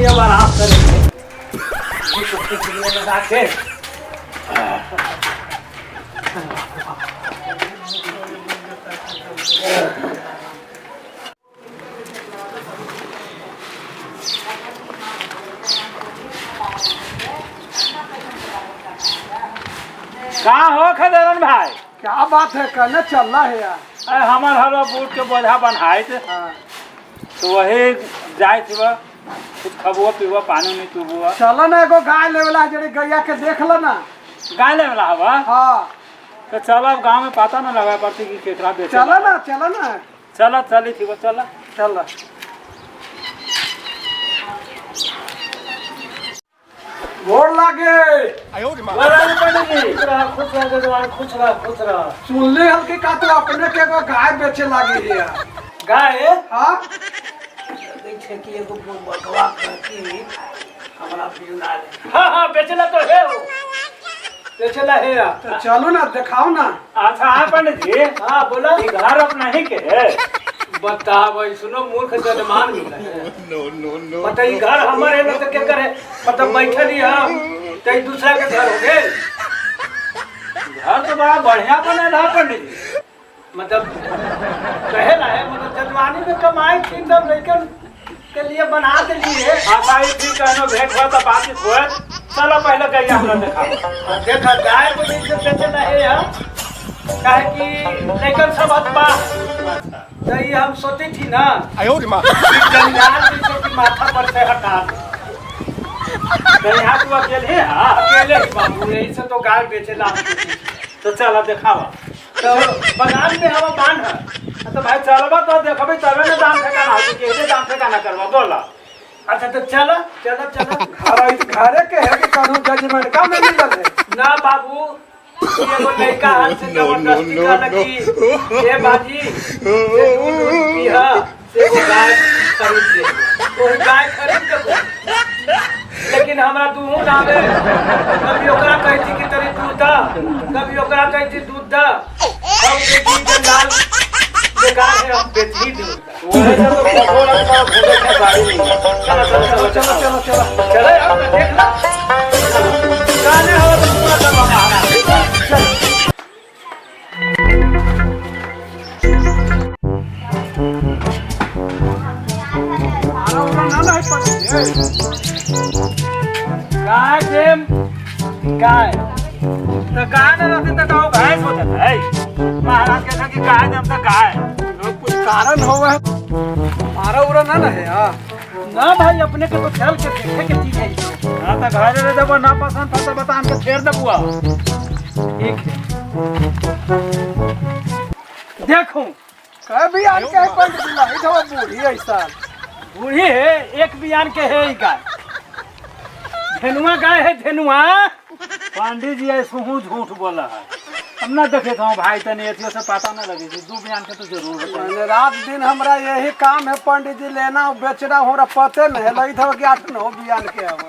अब आराम करेंगे कुत्ते के लिए लगा के। कहाँ हो खदेरन भाई? क्या बात है, कहने चल रहा है यार? अरे हमार हलवा बूट के बोझा बनाए थे तो वही जाए थे कुछ खबुआ पीबुआ पानी नहीं पीबुआ। चलो ना एगो गाय लेवला जड़ी गैया के देख लो ना। गाय ले वाला हवा? हाँ तो चलो अब गांव में पता ना लगा पड़ती कि केकरा बेचे। चलो ना चलो ना। चलो चली थी वो चलो चलो गोर लागे। खुश रह। सुनले हल्के का तो अपने के एगो गाय बेचे लागी है यार। गाय? हाँ देखे कि एगो बकवा करती हमरा बिना ले। हाँ बेचला तो है वो, बेचला है यार। तो चलो ना दिखाओ ना। अच्छा हाँ पंडित जी। हाँ बोला। घर अपना ही के है? बताओ सुनो मूर्ख जजमान मिला है। बताइए घर हमारे में तो क्या करे, मतलब बैठे नहीं हम तो दूसरा के घर हो गए। घर तो बड़ा बढ़िया बना रहा पंडित जी, मतलब कहे ना है, मतलब जजमानी में कमाई थी तब लेकिन के लिए बना दिए। आशा थी कहनो भेंट हुआ तो बात हुआ। चलो पहले कहिए हमरा देखा गाय को नहीं बेचना है यहाँ, काहे कि लेकिन सब हतबा नहीं हम सोची थी ना जंजाल जैसे माथा पर से हटा नहीं हाथ अकेले अकेले बाबू यही से तो गाय बेचेला। तो चलो दिखावा तो बगान में हवा बांध है तो भाई चलबा तो देखबे तबे ना दाम ठिकाना हो कि दाम ठिकाना करवा बोला। अच्छा तो चलो चलो चलो। घरे के है कि कानून जजमेंट का में मिलल है ना बाबू। एगो लड़का हाथ से जबरदस्ती कहला कि ये बाजी से दूध पीहा से गाय खरीद दे, तो गाय खरीद के लेकिन हमरा दूध ना आवे। कभी ओकरा कहै छी कि तरी दूध दा, कभी ओकरा कहै छी दूध दा, हम बेची के लाल बेकार है हम बेची दूध। ओहे से तो कठोर का भोगे के गाड़ी नहीं। चलो चलो चलो चलो चलो चलो यार देख ला गाने हो तो पूरा दबा आ गाय प्रेम गाय तो गाय न रहती तो गाँव भैंस हो जाता है। महाराज कहता कि गाय जब तक गाय लोग कुछ कारण होगा मारा उरा ना है यार। ना भाई अपने के तो चल के देखे के चीज है। हाँ तो घर में जब ना पसंद था तो बता के फेर दबुआ। ठीक है देखो कभी आन के पंडित जी नहीं था बूढ़ी ऐसा बूढ़ी है एक बयान के है गाय धेनुआ गाय है धेनुआ। पांडे जी ऐसे झूठ बोला है हम ना देखे था भाई तने एथियो से पता ना लगे दू बयान के तो जरूर मैंने रात दिन हमरा यही काम है पंडित जी लेना और बेचना हमरा पते नहीं लगी था कि 8-9 बयान के अब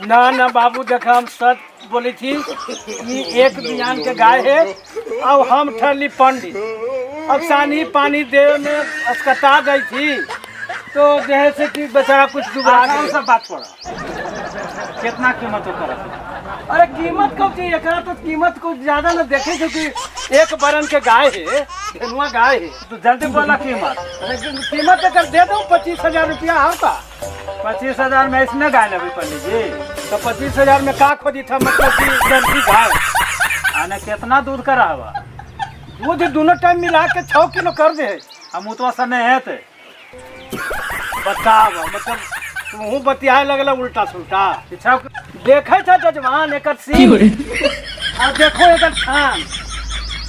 ना ना बाबू देखा हम सच बोली थी कि एक बयान के गाय है। अब हम ठहरली पंडित, अब सानी पानी देव में अस्कता गई थी तो जैसे कि बेचारा कुछ दुबरा सब बात पड़ा। कितना कीमत हो कर? अरे कीमत कब चाहिए एकरा तो कीमत कुछ ज्यादा न देखे क्योंकि एक बरन के गाय है धेनुआ गाय है तो जल्दी बोला कीमत। कीमत अगर दे दो 25,000 रुपया होगा। 25,000 में इसने गाय लगी पंडित जी तो 25,000 में का खोजी था मतलब कि जल्दी गाय आने कितना दूध करा हुआ दूध दोनों टाइम मिला के 6 किलो कर दे हम उतना समय है थे बताओ मतलब तू बतियाए लगल उल्टा सुल्टा देखे था जजमान एक सीन और देखो एक थान।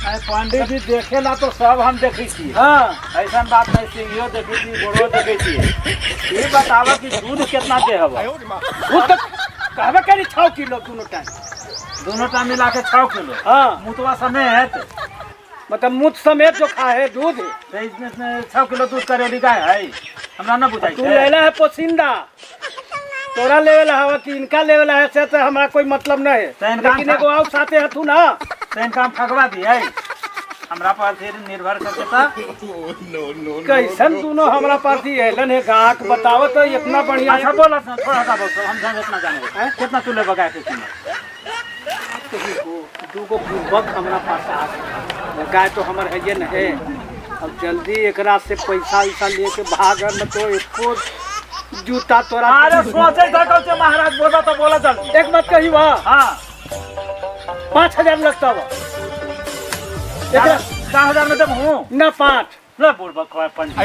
पंडित जी देखे ना तो सब हम देखी थी। हाँ ऐसा बात नहीं सिंगियो देखी थी गोड़ो देखी थी। ये बतावा कि दूध कितना दे हवा दूध तो कहबे करी 6 किलो दोनों टाइम मिला के 6 किलो। हाँ मुतवा समय है तो मतलब मुठ समेत जो खा है दूध तो इसमें 6 किलो दूध का रेडी गाय है हमरा ना बुझाई। तू लेला है पोसिंदा तोरा लेवला हवा कि इनका लेवला है से तो हमारा कोई मतलब नहीं है लेकिन एगो आओ साथे हथू ना तो इनका हम ठगवा दिए हमरा पर फिर निर्भर करके था। कैसन दोनों हमरा पास ही है है गाहक बताओ तो इतना बढ़िया अच्छा बोला था, थोड़ा सा बोल हम जान इतना जाने कितना तू ले बगा के कीमत। दूगो पूर्वक हमरा पास आ गए। गाय तो हमर है ये नहीं। अब जल्दी एकरा से पैसा वैसा लेके भाग न तो एको जूता तोरा। अरे सोचे था कल महाराज बोला तो बोला चल। एक बात कही बा। हाँ 5000 लगता बा। 10,000 में जब हूँ ना 5 ना बोल बकवा पंडित।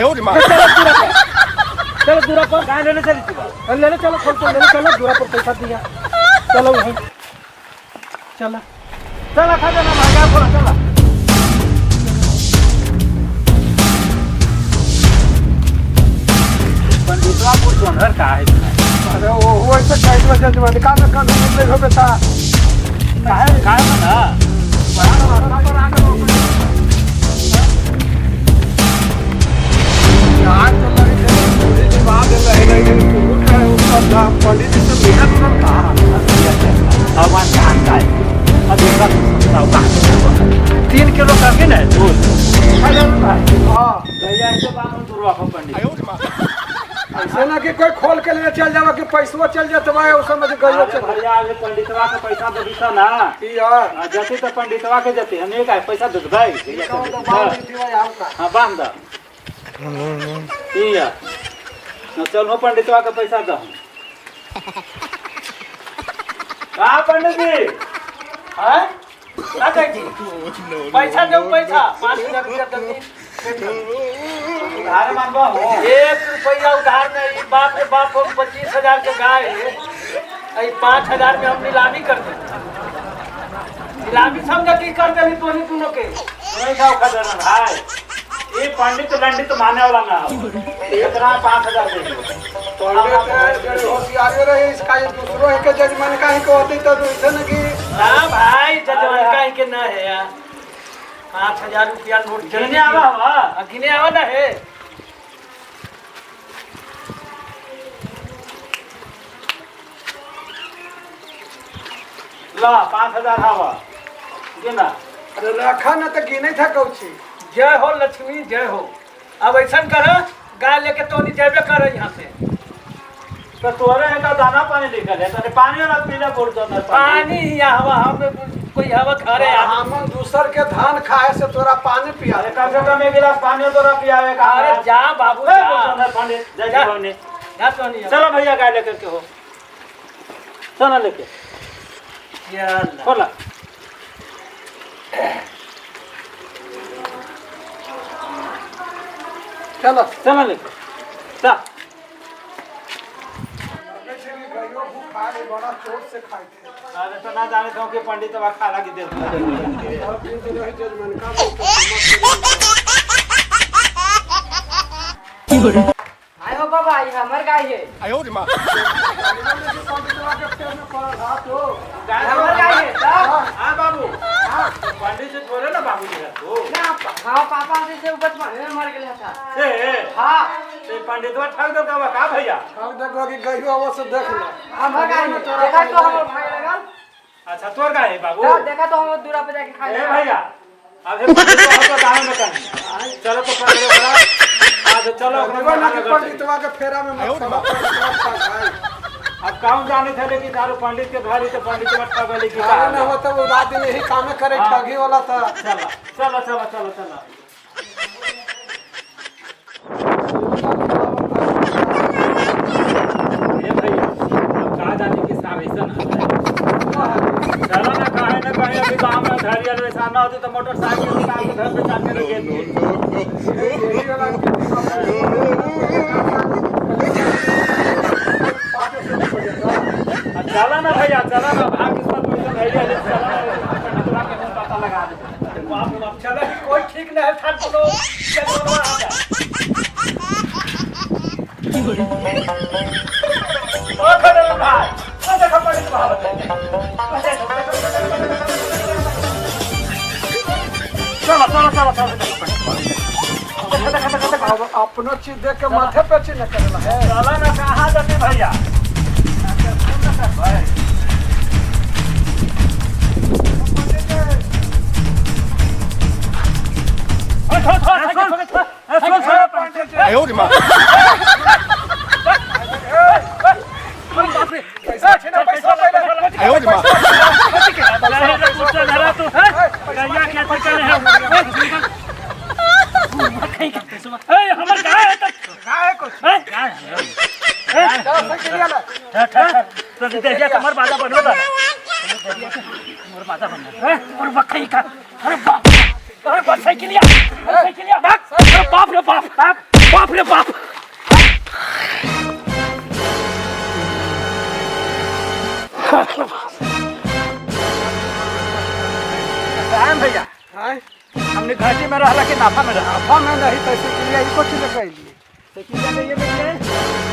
चलो दूरा पर गाय लेने चली थी बात। ले चलो खोल तो ले चलो दूरा पर पैसा दिया। चलो वहीं चला चला खा जाना भागा थोड़ा चला। पंडितवा को जोनहर का है। अरे वो ऐसे काहे वजह से मैंने काम कर ले हो बेटा। काहे में ना आज तो लगी थी पूरी बात है नहीं उसका पंडित जी से मेहनत करता भगवान जानता है। अब एक बात बताओ 3 किलो का भी नहीं दूध। हां भैया ऐसे बात हम दूर रखो पंडित। ऐसे ना कि कोई खोल के ले चल जावा कि पैसवा चल जात भाई उस समझ गयो चल। भैया आगे पंडितवा के पैसा दे दीता ना। की यार जति तो पंडितवा के जति हमें का पैसा दे भाई भैया तो के बात थी भाई आपका। हां बांध दो। ठीक है न चलो पंडितवा का पैसा दो। का पंडित जी हैं ना कही पैसा दो पैसा 5000 रुपया दे। उधार मांगो हो 1 रुपया उधार नहीं। बाप रे बाप हम 25,000 के गाय है। 5,000 में हम नीलामी कर दे। नीलामी समझ की कर दे तोनी दोनों के। नहीं जाओ खजाना भाई। ये पंडित लंडित माने वाला ना हो। इतना 5,000 दे दो। पंडित होशियार रहे इसका ये दूसरों के जजमान का ही को होती तो ऐसे न कि ना भाई जजमान का ही के ना है यार। 5,000 रुपया नोट गिने आवा हुआ गिने आवा ना है। ला 5,000 हवा गिना। अरे रखा न तो गिने था कौची। जय हो लक्ष्मी जय हो। अब ऐसा कर गाय लेके तो नहीं जाबे कर यहाँ से। तो तोरे है का दाना पानी निकल है तो पानी वाला पीला बोल दो ना। पानी ही हवा हम कोई हवा खा रहे हैं। हम दूसर के धान खाए से तोरा पानी पिया। अरे कम से कम 1 गिलास पानी तो पियावे का। अरे जा बाबू जा। पंडित जय जा। भवानी। जा तो नहीं चलो भैया गाय लेकर के हो चलो लेके चल खोला। चलो चलो लेके चल। बड़ा चोट से खाए थे। अरे तो ना जाने तो कि पंडित वा खाला की दे आयो बाबा ये हमर गाय है। हमर गाय है सब। हां बाबू हां पंडित से थोड़े ना बाबू जी तो ना हां पापा से बचपन में मर गेल था। से हां ते पंडितवा ठग दो का भैया। अब देखो कि गयो वो से देख ले। हमर गाय है देखा तो हमर भाई लगल। अच्छा तोर का है बाबू। तो देखा तो हम दूरा पे जाके खाए। ए भैया अबे पंडितवा तो दाम में कर। चलो तो पंडित बड़ा आज चलो पंडितवा के फेरा में मत खाए। अब काम जाने थे लेकिन दारू पंडित के घरी तो पंडित मत ठगले की अरे न होता वो रात दिन यही काम करे ठगी वाला था। चलो चलो चलो चलो चलो ये भैया अब कहा जाने की सावेसन चलो ना कहे अभी गाँव में धरिया वैसा ना होती तो मोटरसाइकिल निकाल के घर पे जाके रखे चला ना भैया चला ना भाग किस्मत में धैर्य ले चला ना के पता लगा दे। बाप रे बाप चलो कोई ठीक नहीं है था बोलो चलो आ जा। ओ खड़े भाई ओ देखो पंडित बाबा चलो चलो चलो चलो अपनो चीज देख के माथे पे चीज न करना है। चला ना कहाँ जाते भैया 哎呦我的妈！ पैसा छीना पैसा पहले 哎呦我的妈！ काय कुछ चल साइकिल ले तुम्हार बाजा बनवा था तुम्हार बाजा बनना और बकई का अरे बाप अरे बाप साइकिलिया अरे बाप रे बाप बाप रे बाप राम भैया हां हमने घाटी में रहला के नाफा में रहा नाफा में नहीं तो साइकिल ये कुछ ले गई साइकिलिया में ये ले